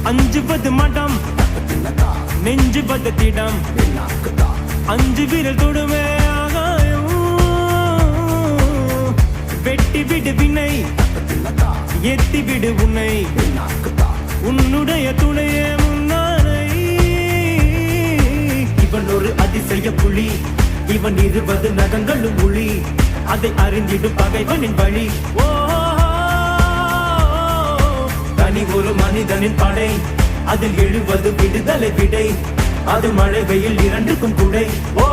அஞ்சுவது மடம் நெஞ்சுவது திடம் அஞ்சு விரல் தொடுவே ஆகாயம் வெட்டி விடு வினை எத்தி விடு உன்னை உன்னுடைய துணையே முன்னாரை இவன் ஒரு அதிசய புலி இவன் 20 நகங்களும் ஒளி அதை அறிந்திடும் பகைவனின் வழி ஓ தனி ஒரு மனிதனின் படை அதில் எழுவது விடுதலை விடை அது மழை வெயில் இரண்டுக்கும் குடை ஓ